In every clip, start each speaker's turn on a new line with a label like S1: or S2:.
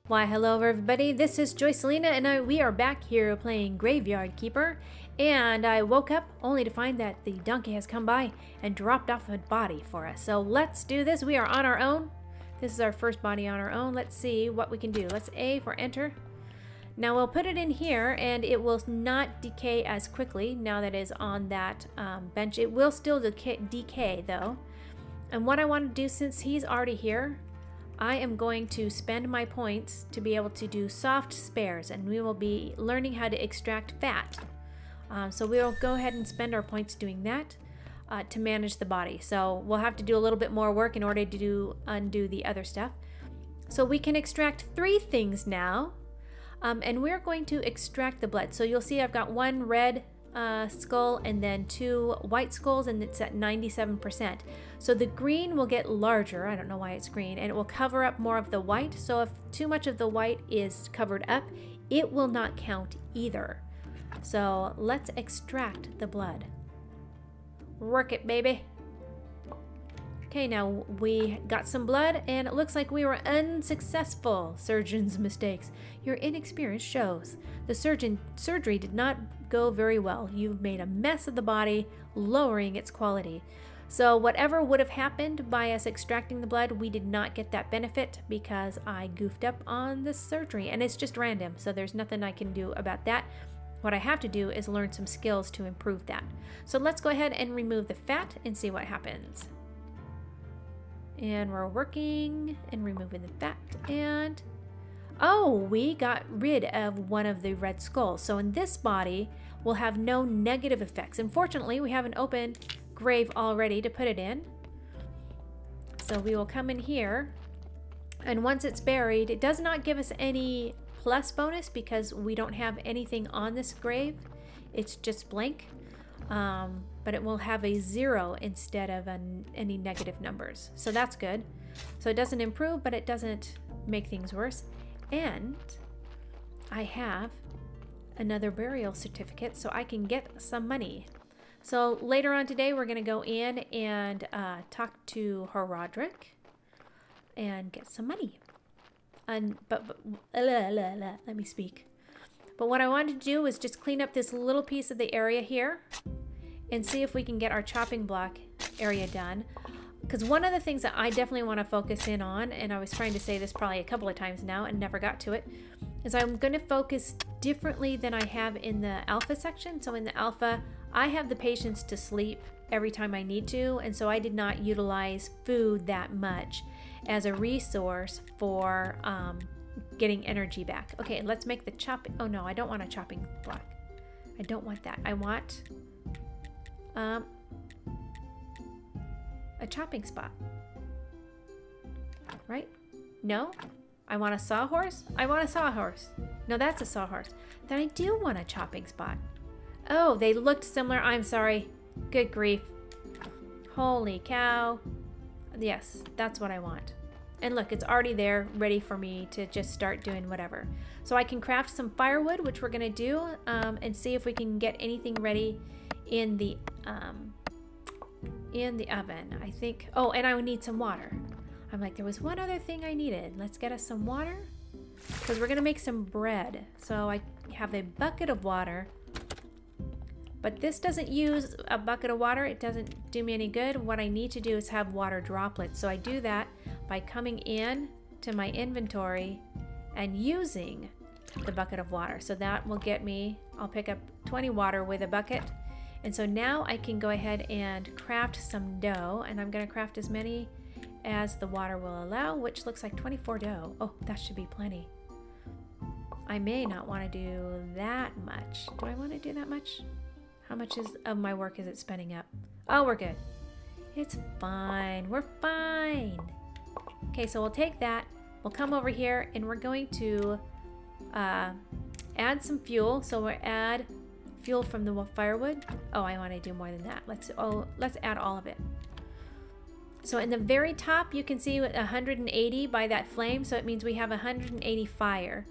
S1: Why, hello everybody, this is Joycelina and we are back here playing Graveyard Keeper, and I woke up only to find that the donkey has come by and dropped off a body for us. So let's do this. We are on our own. This is our first body on our own. Let's see what we can do. Let's A for enter. Now we'll put it in here and it will not decay as quickly now that it is on that bench. It will still decay though. And what I want to do, since he's already here, I am going to spend my points to be able to do soft spares, and we will be learning how to extract fat. So we'll go ahead and spend our points doing that to manage the body. So we'll have to do a little bit more work in order to undo the other stuff. So we can extract 3 things now, and we're going to extract the blood. So you'll see I've got 1 red skull and then 2 white skulls, and it's at 97%. So the green will get larger, I don't know why it's green, and it will cover up more of the white. So if too much of the white is covered up, it will not count either. So let's extract the blood. Work it, baby. Okay, now we got some blood and it looks like we were unsuccessful. Surgeon's mistakes. Your inexperience shows. The surgery did not go very well. You've made a mess of the body, lowering its quality. So whatever would have happened by us extracting the blood, we did not get that benefit because I goofed up on the surgery, and it's just random, so there's nothing I can do about that. What I have to do is learn some skills to improve that. So let's go ahead and remove the fat and see what happens. And we're working and removing the fat, and oh, we got rid of one of the red skulls. So in this body, we'll have no negative effects. Unfortunately, we have an open grave already to put it in. So we will come in here, and once it's buried, it does not give us any plus bonus because we don't have anything on this grave. It's just blank. But it will have a 0 instead of any negative numbers. So that's good. So it doesn't improve, but it doesn't make things worse. And I have another burial certificate, so I can get some money. So later on today, we're going to go in and talk to Horodric and get some money. Let me speak. But what I wanted to do was just clean up this little piece of the area here and see if we can get our chopping block area done. Because one of the things that I definitely want to focus in on, and I was trying to say this probably a couple of times now and never got to it, is I'm going to focus differently than I have in the alpha section. So in the alpha, I have the patience to sleep every time I need to, and so I did not utilize food that much as a resource for getting energy back. Okay, let's make the chopping. Oh no, I don't want a chopping block. I don't want that. I want a chopping spot. Right? No? I want a sawhorse? I want a sawhorse. No, that's a sawhorse. Then I do want a chopping spot. Oh, they looked similar. I'm sorry. Good grief. Holy cow. Yes, that's what I want. And look, it's already there, ready for me to just start doing whatever. So I can craft some firewood, which we're gonna do, and see if we can get anything ready in the oven, I think. Oh, and I would need some water. I'm like, there was one other thing I needed. Let's get us some water, because we're gonna make some bread. So I have a bucket of water, but this doesn't use a bucket of water. It doesn't do me any good. What I need to do is have water droplets. So I do that by coming in to my inventory and using the bucket of water. So that will get me, I'll pick up 20 water with a bucket. And so now I can go ahead and craft some dough, and I'm gonna craft as many as the water will allow, which looks like 24 dough. Oh, that should be plenty. I may not wanna do that much. Do I wanna do that much? How much of my work is it spending up? Oh, we're good. It's fine, we're fine. Okay, so we'll take that, we'll come over here, and we're going to add some fuel. So we'll add fuel from the firewood. Oh, I want to do more than that. Let's add all of it. So in the very top, you can see 180 by that flame, so it means we have 180 fire.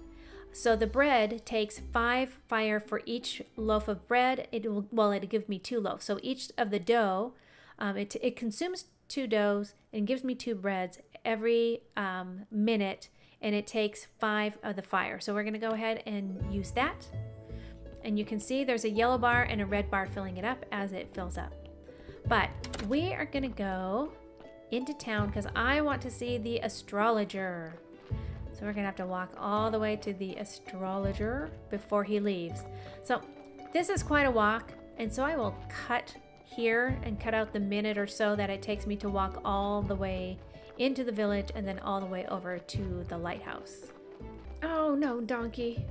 S1: So the bread takes 5 fire for each loaf of bread. It'll give me 2 loaves. So each of the dough, it consumes 2 doughs and gives me 2 breads every minute, and it takes 5 of the fire. So we're going to go ahead and use that. And you can see there's a yellow bar and a red bar filling it up as it fills up. But we are going to go into town because I want to see the astrologer. So we're going to have to walk all the way to the astrologer before he leaves. So this is quite a walk, and so I will cut here and cut out the minute or so that it takes me to walk all the way into the village and then all the way over to the lighthouse. Oh no, donkey.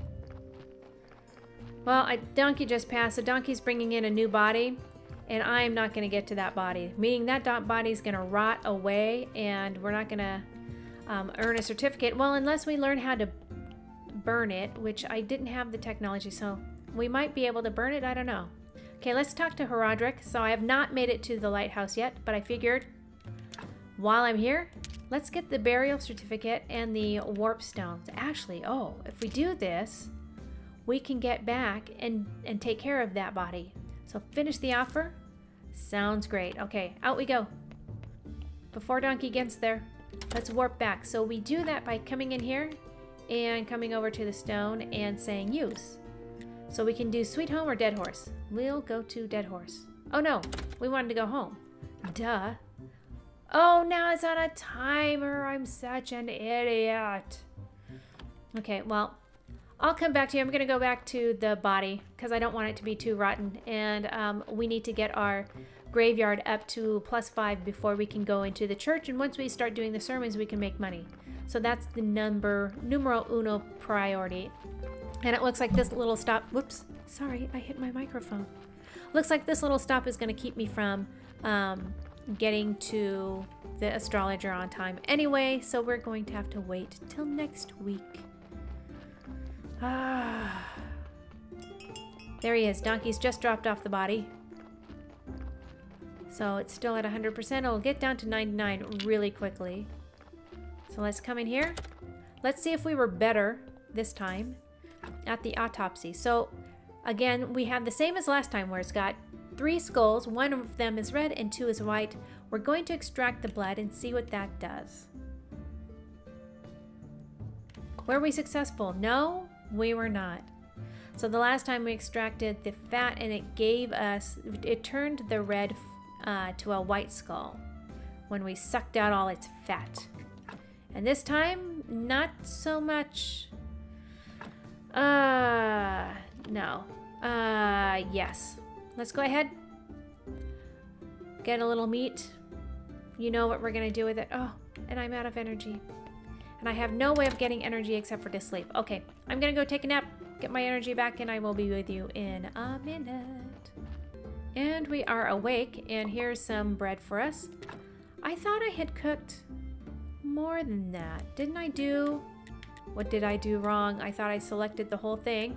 S1: Well, donkey just passed, so donkey's bringing in a new body, and I'm not going to get to that body, meaning that body is going to rot away, and we're not going to earn a certificate. Well, unless we learn how to burn it, which I didn't have the technology, so we might be able to burn it. I don't know. Okay, let's talk to Herodric. So I have not made it to the lighthouse yet, but I figured while I'm here, let's get the burial certificate and the warp stones. Actually, oh, if we do this, we can get back and take care of that body. So finish the offer. Sounds great. Okay, out we go. Before donkey gets there, let's warp back. So we do that by coming in here and coming over to the stone and saying use. So we can do sweet home or dead horse. We'll go to dead horse. Oh no, we wanted to go home. Duh. Oh, now it's on a timer. I'm such an idiot. Okay, well, I'll come back to you. I'm going to go back to the body because I don't want it to be too rotten. And we need to get our graveyard up to +5 before we can go into the church. And once we start doing the sermons, we can make money. So that's the numero uno priority. And it looks like this little stop, whoops, sorry, I hit my microphone. Looks like this little stop is going to keep me from getting to the astrologer on time anyway, so we're going to have to wait till next week. There he is. Donkey's just dropped off the body. So it's still at 100%. It'll get down to 99 really quickly. So let's come in here. Let's see if we were better this time at the autopsy. So again, we have the same as last time where it's got 3 skulls. 1 of them is red and 2 is white. We're going to extract the blood and see what that does. Were we successful? No, we were not. So the last time we extracted the fat and it gave us, it turned the red to a white skull when we sucked out all its fat. And this time, not so much. No. Yes. Let's go ahead. Get a little meat. You know what we're gonna do with it. Oh, and I'm out of energy. And I have no way of getting energy except for to sleep. Okay, I'm gonna go take a nap, get my energy back, and I will be with you in a minute. And we are awake, and here's some bread for us. I thought I had cooked more than that. Didn't I do... What did I do wrong? I thought I selected the whole thing.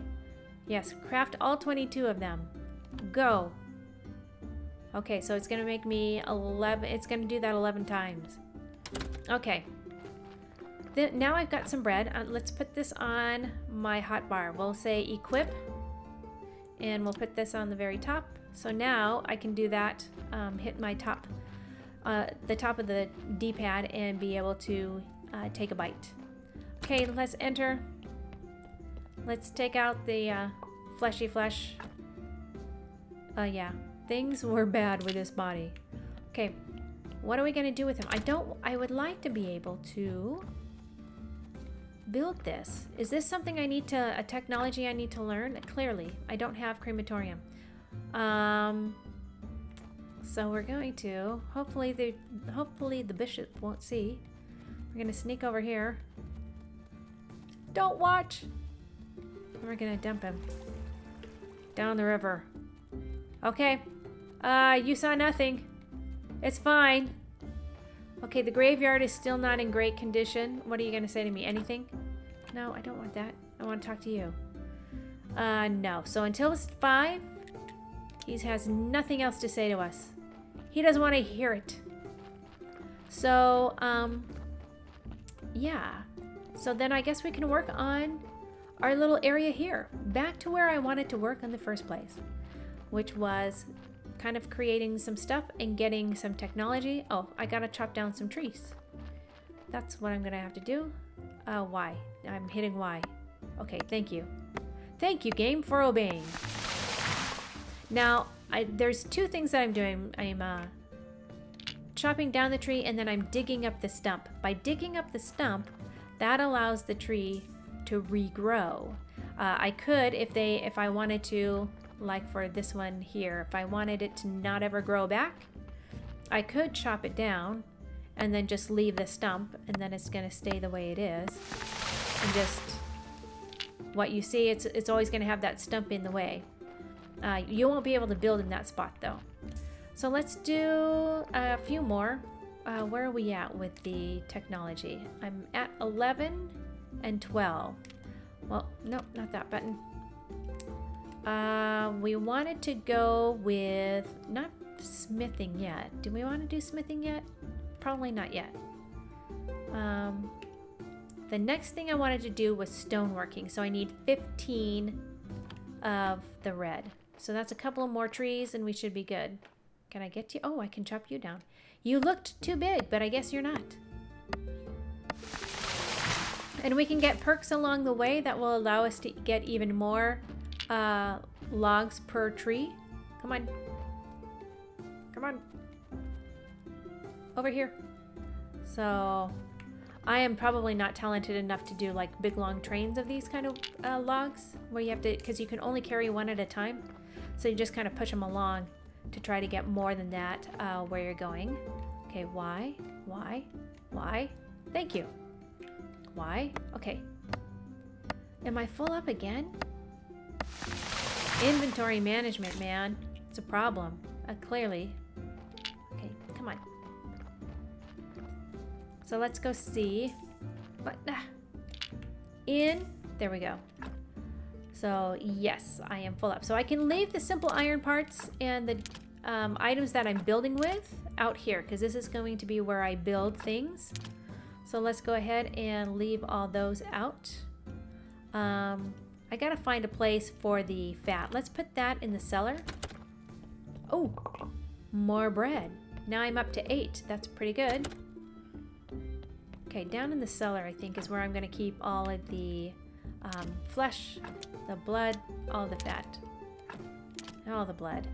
S1: Yes, craft all 22 of them. Go. Okay, so it's going to make me 11. It's going to do that 11 times. Okay. Now I've got some bread. Let's put this on my hot bar. We'll say equip. And we'll put this on the very top. So now I can do that, hit my top, the top of the D-pad and be able to take a bite. Okay, let's enter. Let's take out the fleshy flesh. Yeah, things were bad with this body. Okay, what are we gonna do with him? I would like to be able to build this. Is this something I need to, a technology I need to learn? Clearly, I don't have crematorium. So we're going to, hopefully the bishop won't see. We're gonna sneak over here. Don't watch! We're gonna dump him down the river. Okay, you saw nothing. It's fine. Okay, the graveyard is still not in great condition. What are you gonna say to me? Anything? No, I don't want that. I want to talk to you. No. So until it's 5, he has nothing else to say to us. He doesn't want to hear it. So, yeah. So then I guess we can work on our little area here. Back to where I wanted to work in the first place, which was kind of creating some stuff and getting some technology. Oh, I gotta chop down some trees. That's what I'm gonna have to do. Y. I'm hitting Y. Okay, thank you. Thank you, game, for obeying. Now, there's two things that I'm doing. I'm chopping down the tree, and then I'm digging up the stump. By digging up the stump, that allows the tree to regrow. I could, if I wanted to, like for this one here, if I wanted it to not ever grow back, I could chop it down and then just leave the stump, and then it's going to stay the way it is. And just what you see, it's always going to have that stump in the way. You won't be able to build in that spot though. So let's do a few more. Where are we at with the technology? I'm at 11 and 12. Well, nope, not that button. We wanted to go with not smithing yet. Do we want to do smithing yet? Probably not yet. The next thing I wanted to do was stoneworking, so I need 15 of the red. So that's a couple of more trees and we should be good. Can I get to you? Oh, I can chop you down. You looked too big, but I guess you're not. And we can get perks along the way that will allow us to get even more logs per tree. Come on. Come on. Over here. So I am probably not talented enough to do like big long trains of these kind of logs where you have to, because you can only carry one at a time. So you just kind of push them along to try to get more than that where you're going. Okay, Y. Thank you. Y. Okay. Am I full up again? Inventory management, man. It's a problem. Clearly. Okay, come on. So let's go see. But in. There we go. So yes, I am full up. So I can leave the simple iron parts and the items that I'm building with out here, because this is going to be where I build things. So let's go ahead and leave all those out. I gotta find a place for the fat. Let's put that in the cellar. Oh, more bread. Now I'm up to 8. That's pretty good. Okay, down in the cellar I think is where I'm gonna keep all of the flesh, the blood, all the fat, all the blood.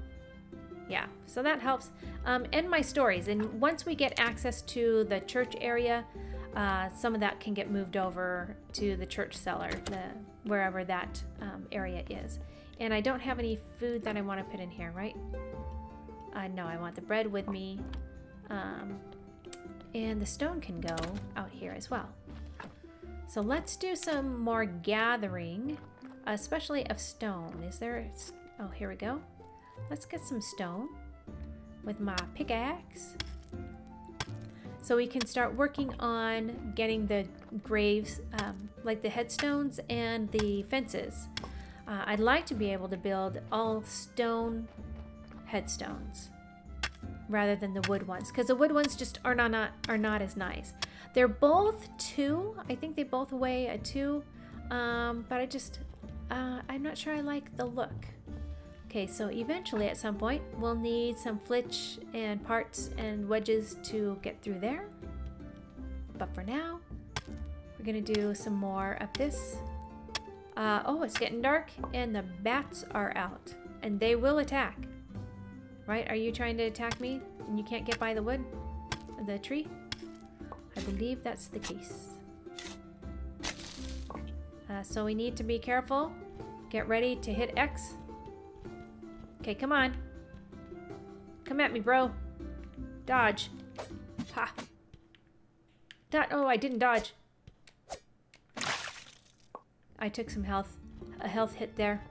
S1: Yeah, so that helps. And my stories. And once we get access to the church area, some of that can get moved over to the church cellar, wherever that area is. And I don't have any food that I want to put in here, right? No, I want the bread with me. And the stone can go out here as well. So let's do some more gathering, especially of stone. Is there... Oh, here we go. Let's get some stone with my pickaxe. So we can start working on getting the graves, like the headstones and the fences. I'd like to be able to build all stone headstones rather than the wood ones, because the wood ones just are not as nice. They're both 2. I think they both weigh a 2, but I'm not sure I like the look. Okay, so eventually at some point we'll need some flitch and parts and wedges to get through there. But for now, we're gonna do some more of this. Oh, it's getting dark and the bats are out and they will attack. Right? Are you trying to attack me and you can't get by the wood? The tree? I believe that's the case. So we need to be careful. Get ready to hit X. Okay, come on. Come at me, bro. Dodge. Ha. Oh, I didn't dodge. I took some health. A health hit there.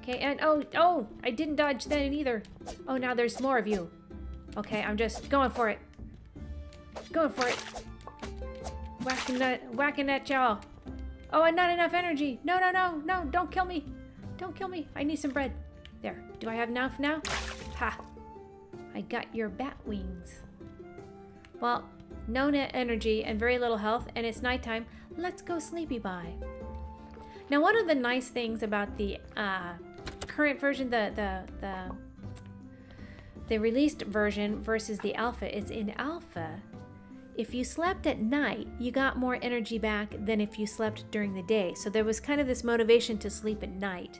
S1: Okay, and oh, I didn't dodge then either. Oh, now there's more of you. Okay, I'm just going for it. Going for it. Whacking at y'all. Oh, and not enough energy. No, don't kill me. Don't kill me. I need some bread. There. Do I have enough now? Ha. I got your bat wings. Well, no net energy and very little health, and it's nighttime. Let's go sleepy bye. Now, one of the nice things about the current version, the released version versus the alpha is in alpha, if you slept at night, you got more energy back than if you slept during the day. So there was kind of this motivation to sleep at night.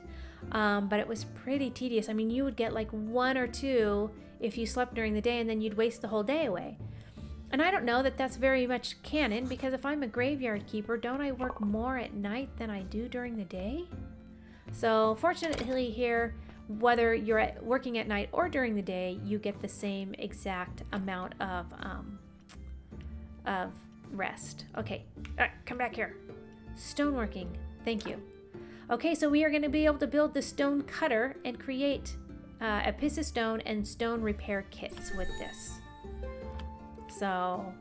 S1: But it was pretty tedious. I mean, you would get like 1 or 2 if you slept during the day, and then you'd waste the whole day away. And I don't know that that's very much canon, because if I'm a graveyard keeper, don't I work more at night than I do during the day? So fortunately here, whether you're working at night or during the day, you get the same exact amount of rest. Okay, all right, come back here. Stoneworking, thank you. Okay, so we are going to be able to build the stone cutter and create a piece of stone and stone repair kits with this. So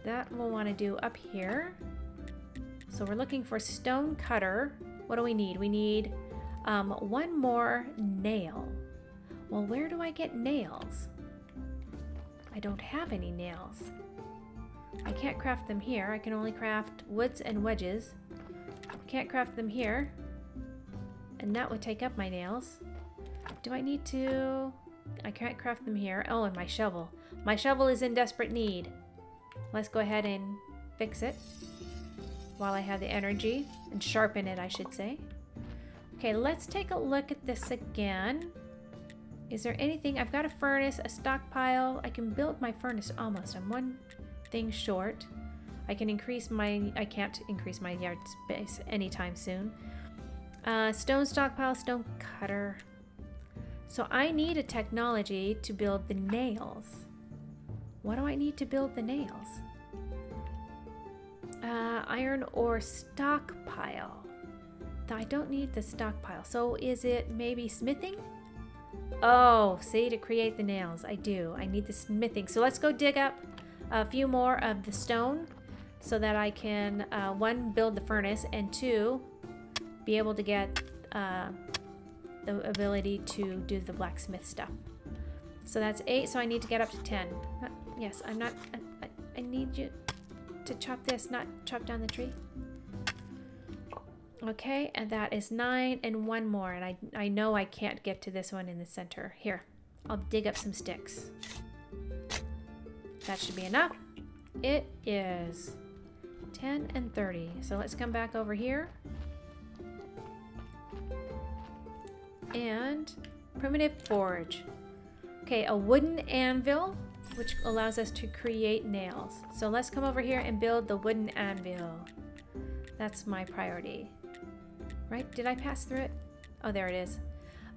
S1: that we'll want to do up here. So we're looking for stone cutter. What do we need? We need 1 more nail. Well, where do I get nails? I don't have any nails. I can't craft them here. I can only craft woods and wedges. Can't craft them here. And that would take up my nails. Do I need to... I can't craft them here. Oh, and my shovel. My shovel is in desperate need. Let's go ahead and fix it while I have the energy, and sharpen it, I should say. Okay, let's take a look at this again. Is there anything? I've got a furnace, a stockpile. I can build my furnace almost. I'm 1 thing short. I can increase my... I can't increase my yard space anytime soon. Stone stockpile, stone cutter. So I need a technology to build the nails. What do I need to build the nails? Iron ore stockpile. I don't need the stockpile. So is it maybe smithing? Oh, see, to create the nails. I do. I need the smithing. So let's go dig up a few more of the stone so that I can, 1, build the furnace, and 2, be able to get the ability to do the blacksmith stuff. So that's 8, so I need to get up to 10. Yes, I'm not... I need you to chop this, not chop down the tree. Okay, and that is 9, and 1 more, and I know I can't get to this one in the center. Here, I'll dig up some sticks. That should be enough. It is 10 and 30. So let's come back over here. And primitive forge. Okay, a wooden anvil, which allows us to create nails. So let's come over here and build the wooden anvil. That's my priority. Right? Did I pass through it? Oh, there it is.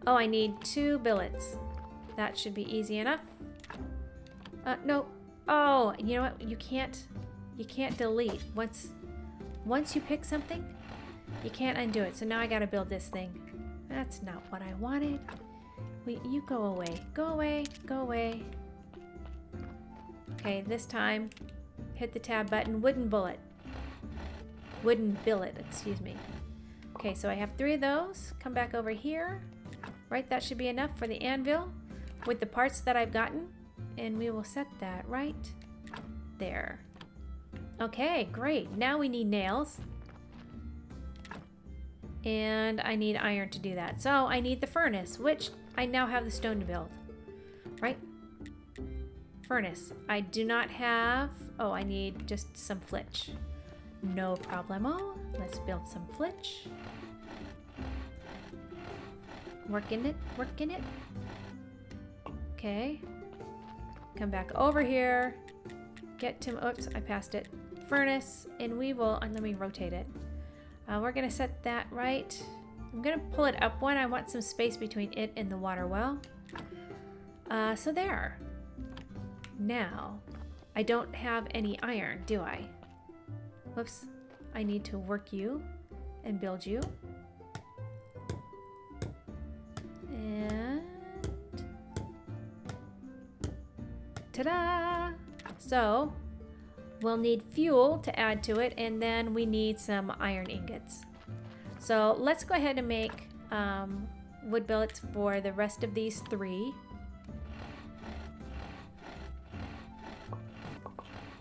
S1: Oh, I need 2 billets. That should be easy enough. No. Oh, you know what? You can't delete. Once you pick something, you can't undo it. So now I gotta build this thing. That's not what I wanted. Wait, you go away. Go away. Go away. Okay, this time, hit the tab button. Wooden bullet. Wooden billet, excuse me. Okay, so I have 3 of those. Come back over here. Right, that should be enough for the anvil with the parts that I've gotten. And we will set that right there. Okay, great. Now we need nails. And I need iron to do that. So I need the furnace, which I now have the stone to build. Right? Furnace. I do not have... Oh, I need just some flitch. No problemo. Let's build some flitch. Working it, working it. Okay. Come back over here. Get to... Oops, I passed it. Furnace. And we will... let me rotate it. We're going to set that right. I'm going to pull it up one. I want some space between it and the water well. So there. Now, I don't have any iron, do I? Whoops. I need to work you and build you. And... ta-da! So, we'll need fuel to add to it, and then we need some iron ingots. So let's go ahead and make wood billets for the rest of these 3.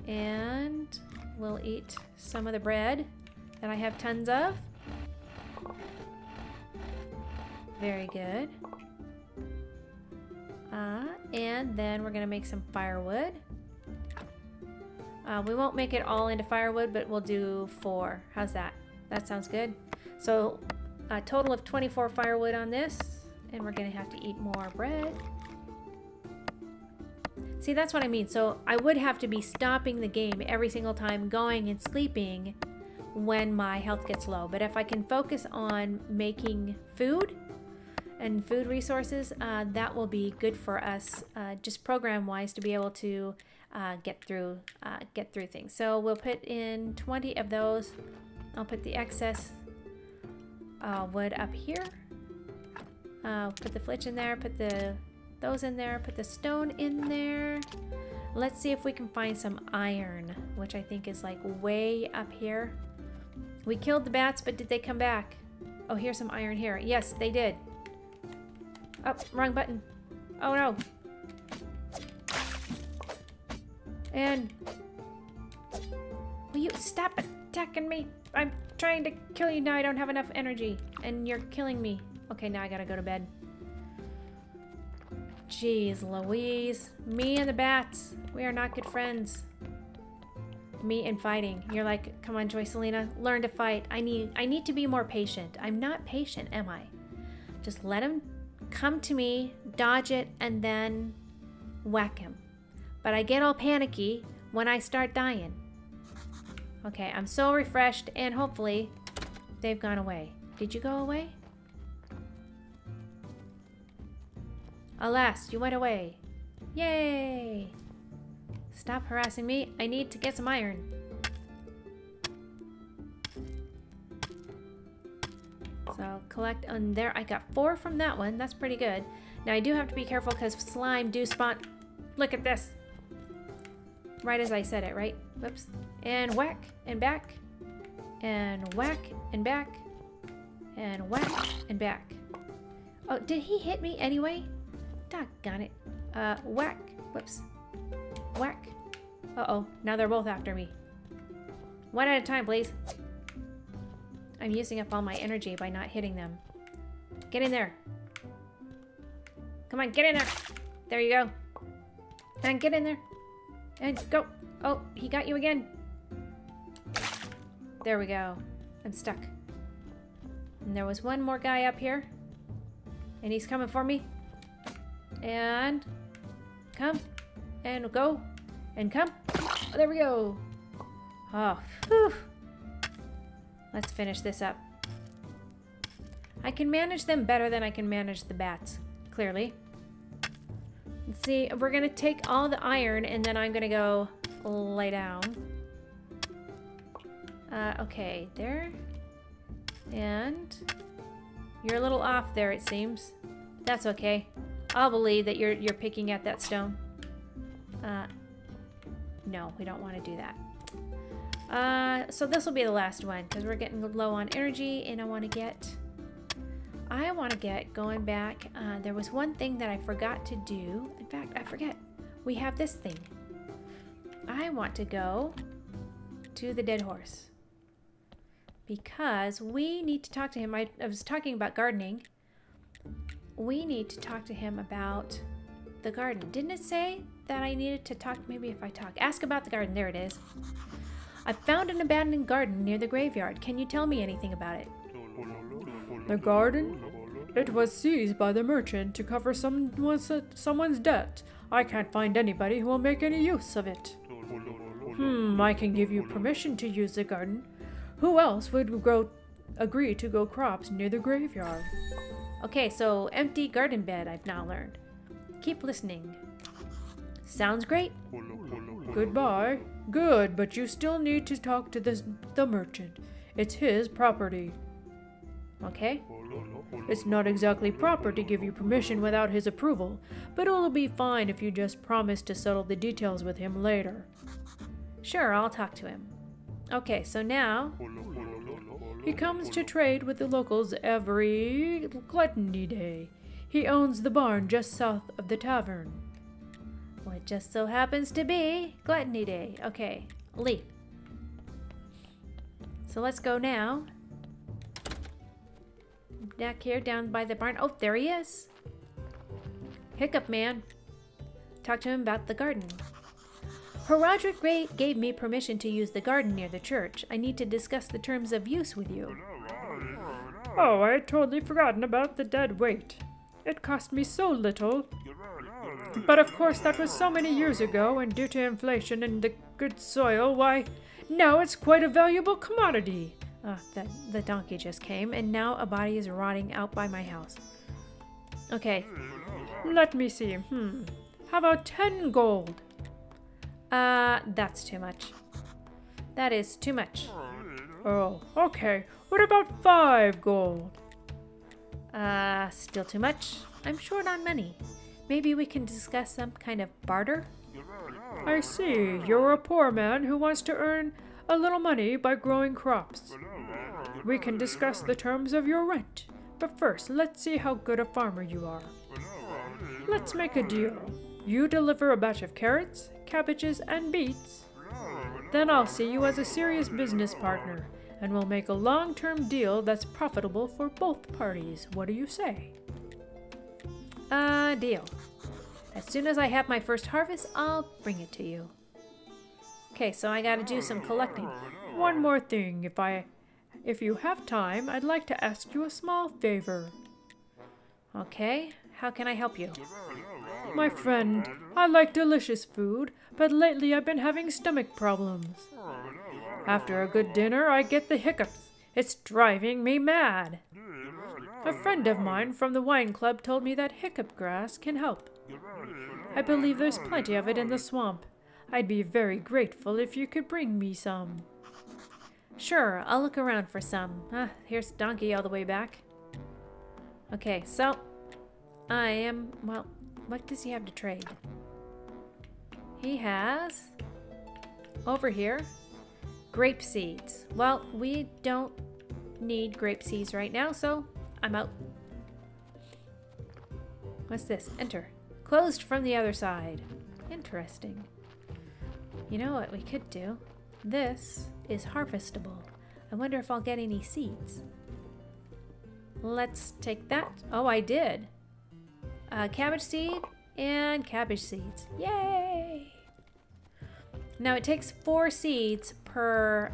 S1: And we'll eat some of the bread that I have tons of. Very good. And then we're gonna make some firewood. We won't make it all into firewood, but we'll do 4. How's that? That sounds good. So a total of 24 firewood on this, and we're gonna have to eat more bread. See, that's what I mean. So I would have to be stopping the game every single time, going and sleeping when my health gets low. But if I can focus on making food and food resources, that will be good for us, just program-wise, to be able to get through things. So we'll put in 20 of those. I'll put the excess wood up here. Put the flitch in there. Put those in there. Put the stone in there. Let's see if we can find some iron, which I think is like way up here. We killed the bats, but did they come back? Oh, here's some iron here. Yes, they did. Oh, wrong button. Oh no. And will you stop attacking me? I'm trying to kill you now. I don't have enough energy and you're killing me. Okay, now I gotta go to bed. Jeez Louise. Me and the bats. We are not good friends. Me and fighting. You're like, come on, Joycelina, learn to fight. I need to be more patient. I'm not patient, am I? Just let him come to me, dodge it, and then whack him. But I get all panicky when I start dying. Okay, I'm so refreshed, and hopefully they've gone away. Did you go away? Alas, you went away. Yay! Stop harassing me. I need to get some iron. So collect on there. I got 4 from that one. That's pretty good. Now I do have to be careful because slime do spawn. Look at this. Right as I said it, right? Whoops. And whack and back. And whack and back. And whack and back. Oh, did he hit me anyway? Doggone it. Whack. Whoops. Whack. Uh-oh. Now they're both after me. One at a time, please. I'm using up all my energy by not hitting them. Get in there. Come on, get in there. There you go. And get in there. And go. Oh, he got you again. There we go. I'm stuck. And there was one more guy up here. And he's coming for me. And come. And go. And come. Oh, there we go. Oh, whew. Let's finish this up. I can manage them better than I can manage the bats, clearly. Let's see, we're gonna take all the iron and then I'm gonna go lay down. Okay, there. And you're a little off there, it seems. That's okay. I'll believe that you're picking at that stone. No, we don't want to do that. So this will be the last one because we're getting low on energy and I want to get going back. There was one thing that I forgot to do. In fact, I forget. We have this thing. I want to go to the dead horse because we need to talk to him. I was talking about gardening. We need to talk to him about the garden. Didn't it say that I needed to talk? Maybe if I talk. Ask about the garden. There it is. I found an abandoned garden near the graveyard. Can you tell me anything about it?
S2: The garden? It was seized by the merchant to cover someone's debt. I can't find anybody who will make any use of it. I can give you permission to use the garden. Who else would agree to grow crops near the graveyard?
S1: Okay, so empty garden bed, I've now learned. Keep listening. Sounds great.
S2: Goodbye. Good, but you still need to talk to the merchant. It's his property.
S1: Okay.
S2: It's not exactly proper to give you permission without his approval, but it'll be fine if you just promise to settle the details with him later.
S1: Sure, I'll talk to him. Okay, so now...
S2: He comes to trade with the locals every Gluttony Day. He owns the barn just south of the tavern.
S1: Well, it just so happens to be Gluttony Day. Okay, leave. So let's go now. Back here, down by the barn. Oh, there he is. Hiccup Man. Talk to him about the garden. Roderick gave me permission to use the garden near the church. I need to discuss the terms of use with you.
S2: Oh, I had totally forgotten about the dead weight. It cost me so little. But of course that was so many years ago, and due to inflation and the good soil, why, now it's quite a valuable commodity.
S1: The donkey just came, and now a body is rotting out by my house. Okay.
S2: Let me see. How about 10 gold?
S1: That's too much. That is too much.
S2: Oh, okay. What about 5 gold?
S1: Still too much. I'm short on money. Maybe we can discuss some kind of barter?
S2: I see. You're a poor man who wants to earn a little money by growing crops. We can discuss the terms of your rent. But first, let's see how good a farmer you are. Let's make a deal. You deliver a batch of carrots, cabbages, and beets. Then I'll see you as a serious business partner, and we'll make a long-term deal that's profitable for both parties. What do you say?
S1: Deal. As soon as I have my first harvest, I'll bring it to you. Okay, so I gotta do some collecting.
S2: One more thing, if you have time, I'd like to ask you a small favor.
S1: Okay, how can I help you?
S2: My friend, I like delicious food, but lately I've been having stomach problems. After a good dinner, I get the hiccups. It's driving me mad. A friend of mine from the wine club told me that hiccup grass can help. I believe there's plenty of it in the swamp. I'd be very grateful if you could bring me some.
S1: Sure, I'll look around for some. Here's Donkey all the way back. Okay, so well, what does he have to trade? He has, over here, grape seeds. Well, we don't need grape seeds right now, so I'm out. What's this? Enter. Closed from the other side. Interesting. You know what we could do? This is harvestable. I wonder if I'll get any seeds. Let's take that. Oh, I did. Cabbage seed and cabbage seeds. Yay! Now it takes 4 seeds per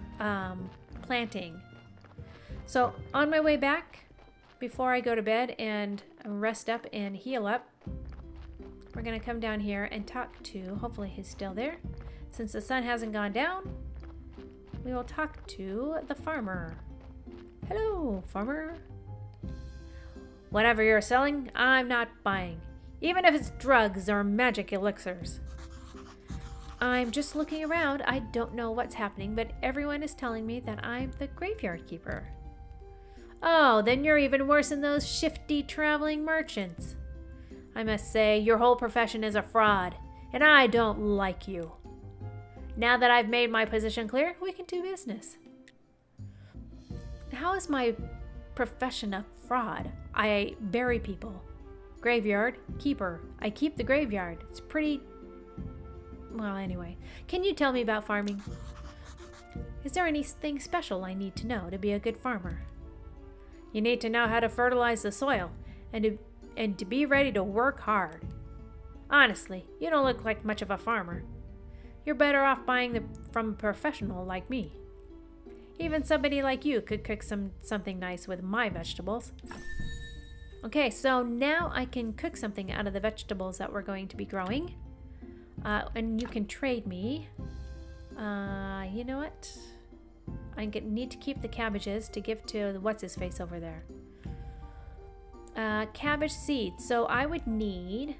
S1: planting. So on my way back, before I go to bed and rest up and heal up, we're gonna come down here and talk to, hopefully he's still there. Since the sun hasn't gone down, we will talk to the farmer. Hello, farmer. Whatever you're selling, I'm not buying. Even if it's drugs or magic elixirs. I'm just looking around. I don't know what's happening, but everyone is telling me that I'm the graveyard keeper. Oh, then you're even worse than those shifty traveling merchants. I must say, your whole profession is a fraud, and I don't like you. Now that I've made my position clear, we can do business. How is my profession a fraud? I bury people. Graveyard keeper. I keep the graveyard. It's pretty... Well, anyway. Can you tell me about farming? Is there anything special I need to know to be a good farmer? You need to know how to fertilize the soil and to be ready to work hard. Honestly, you don't look like much of a farmer. You're better off buying from a professional like me. Even somebody like you could cook something nice with my vegetables. Okay, so now I can cook something out of the vegetables that we're going to be growing. And you can trade me. You know what? I need to keep the cabbages to give to what's-his-face over there. Cabbage seeds. So I would need...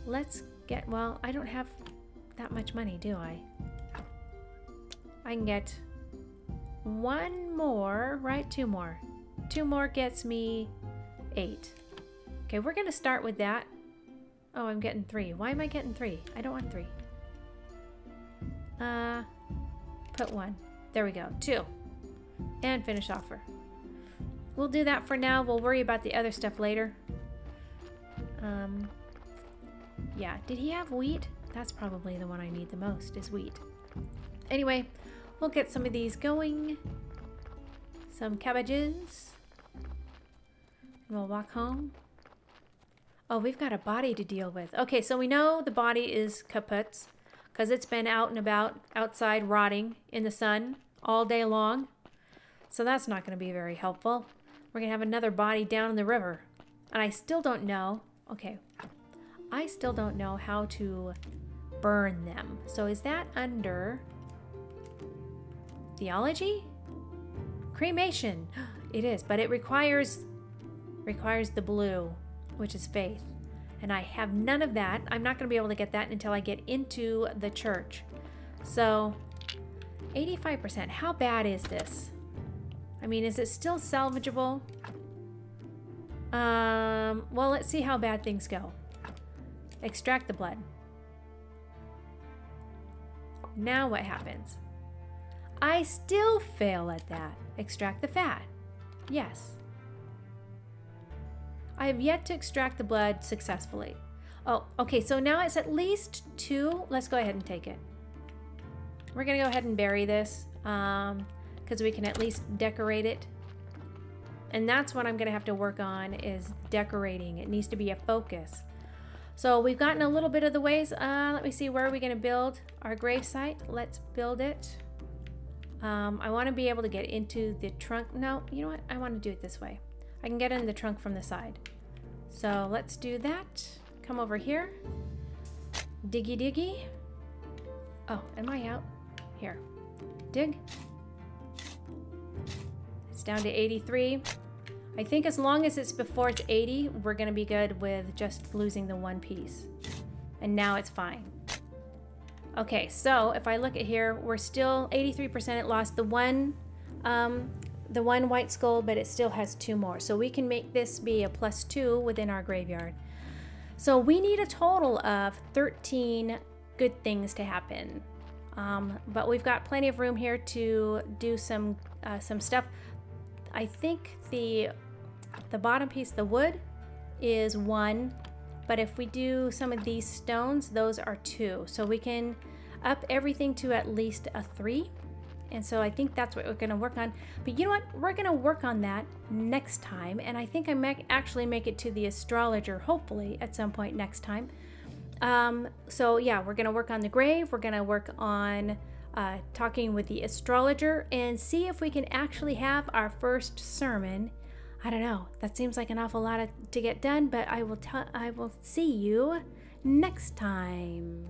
S1: Let's get... Well, I don't have that much money, do I? I can get 1 more, right? 2 more. 2 more gets me 8. Okay, we're gonna start with that. Oh, I'm getting 3. Why am I getting 3? I don't want 3. Put 1. There we go. 2. And finish offer. We'll do that for now. We'll worry about the other stuff later. Yeah. Did he have wheat? That's probably the one I need the most, is wheat. Anyway, we'll get some of these going. Some cabbages. We'll walk home. Oh, we've got a body to deal with. Okay, so we know the body is kaput's. because it's been out and about outside rotting in the sun all day long. So that's not going to be very helpful. We're going to have another body down in the river. And I still don't know. Okay. I still don't know how to burn them. So is that under theology? Cremation. It is, but it requires the blue, which is faith. And I have none of that. I'm not going to be able to get that until I get into the church. So 85%. How bad is this? I mean, is it still salvageable? Well, let's see how bad things go. Extract the blood. Now what happens? I still fail at that. Extract the fat. Yes. I have yet to extract the blood successfully. Oh, okay, so now it's at least 2. Let's go ahead and take it. We're gonna go ahead and bury this because we can at least decorate it. And that's what I'm gonna have to work on, is decorating. It needs to be a focus. So we've gotten a little bit of the ways. Let me see, where are we gonna build our gravesite? Let's build it. I wanna be able to get into the trunk. No, you know what? I wanna do it this way. I can get in the trunk from the side. So let's do that. Come over here. Diggy diggy. Oh, am I out? Here. Dig. It's down to 83. I think as long as it's before it's 80, we're gonna be good with just losing the one piece. And now it's fine. Okay, so if I look at here, we're still 83%. It lost the one white skull, but it still has 2 more. So we can make this be a +2 within our graveyard. So we need a total of 13 good things to happen. But we've got plenty of room here to do some stuff. I think the bottom piece, the wood, is 1. But if we do some of these stones, those are 2. So we can up everything to at least a 3. And so I think that's what we're going to work on. But you know what? We're going to work on that next time. And I think I might actually make it to the astrologer, hopefully, at some point next time. So yeah, we're going to work on the grave. We're going to work on talking with the astrologer and see if we can actually have our first sermon. I don't know. That seems like an awful lot to get done, but I will see you next time.